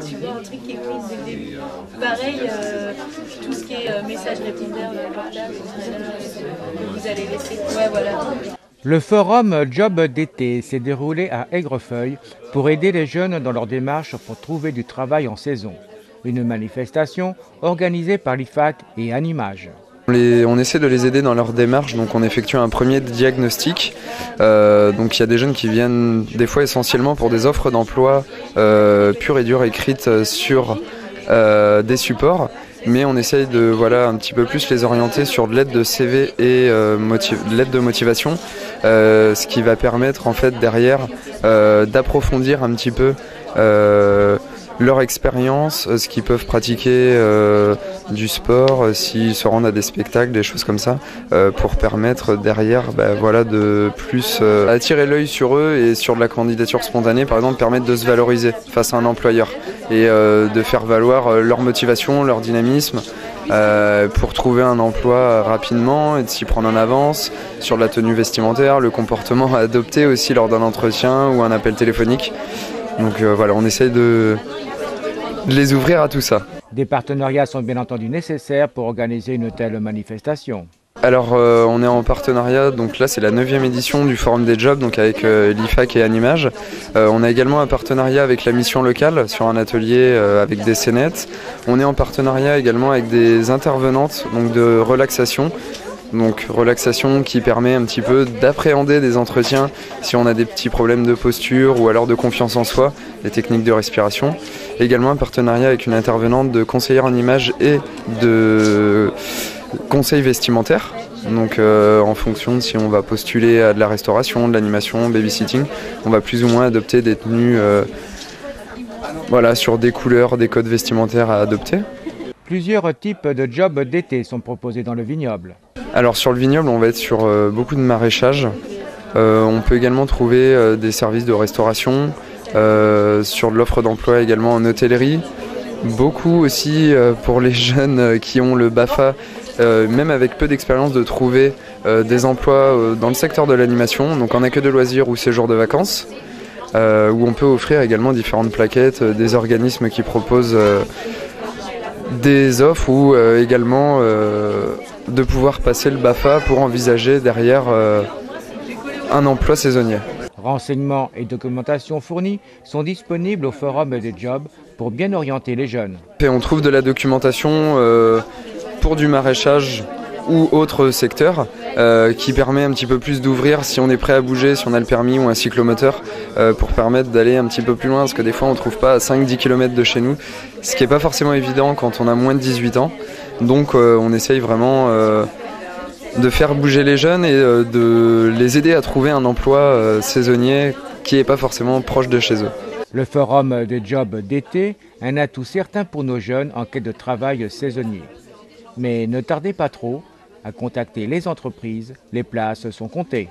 Tu vois, un truc qui est pris dès le début. Pareil, tout ce qui est message répondeur, portable, que vous allez laisser. Ouais, voilà. Le forum Job d'été s'est déroulé à Aigrefeuille pour aider les jeunes dans leur démarche pour trouver du travail en saison. Une manifestation organisée par l'IFAC et Animage. On essaie de les aider dans leur démarche, donc on effectue un premier diagnostic. Donc il y a des jeunes qui viennent des fois essentiellement pour des offres d'emploi pures et dures écrites sur des supports, mais on essaye de un petit peu plus les orienter sur de l'aide de CV et de l'aide de motivation, ce qui va permettre en fait derrière d'approfondir un petit peu leur expérience, ce qu'ils peuvent pratiquer du sport, s'ils se rendent à des spectacles, des choses comme ça, pour permettre derrière de plus attirer l'œil sur eux et sur de la candidature spontanée, par exemple, permettre de se valoriser face à un employeur et de faire valoir leur motivation, leur dynamisme pour trouver un emploi rapidement et de s'y prendre en avance sur la tenue vestimentaire, le comportement à adopter aussi lors d'un entretien ou un appel téléphonique. Donc on essaye de les ouvrir à tout ça. Des partenariats sont bien entendu nécessaires pour organiser une telle manifestation. Alors on est en partenariat, donc là c'est la 9e édition du Forum des Jobs, donc avec l'IFAC et Animage. On a également un partenariat avec la mission locale sur un atelier avec des scénettes. On est en partenariat également avec des intervenantes donc de relaxation. Donc relaxation qui permet un petit peu d'appréhender des entretiens si on a des petits problèmes de posture ou alors de confiance en soi, des techniques de respiration. Également un partenariat avec une intervenante de conseillère en images et de conseils vestimentaires. Donc en fonction de si on va postuler à de la restauration, de l'animation, babysitting, on va plus ou moins adopter des tenues sur des couleurs, des codes vestimentaires à adopter. Plusieurs types de jobs d'été sont proposés dans le vignoble. Alors sur le vignoble, on va être sur beaucoup de maraîchage. On peut également trouver des services de restauration, sur de l'offre d'emploi également en hôtellerie. Beaucoup aussi pour les jeunes qui ont le BAFA, même avec peu d'expérience, de trouver des emplois dans le secteur de l'animation, donc en accueil de loisirs ou séjour de vacances, où on peut offrir également différentes plaquettes, des organismes qui proposent des offres ou également de pouvoir passer le BAFA pour envisager derrière un emploi saisonnier. Renseignements et documentation fournis sont disponibles au Forum des Jobs pour bien orienter les jeunes. Et on trouve de la documentation pour du maraîchage ou autre secteur qui permet un petit peu plus d'ouvrir si on est prêt à bouger, si on a le permis ou un cyclomoteur pour permettre d'aller un petit peu plus loin parce que des fois on ne trouve pas à 5-10 km de chez nous, ce qui n'est pas forcément évident quand on a moins de 18 ans. Donc on essaye vraiment de faire bouger les jeunes et de les aider à trouver un emploi saisonnier qui n'est pas forcément proche de chez eux. Le Forum des Jobs d'été, un atout certain pour nos jeunes en quête de travail saisonnier. Mais ne tardez pas trop à contacter les entreprises, les places sont comptées.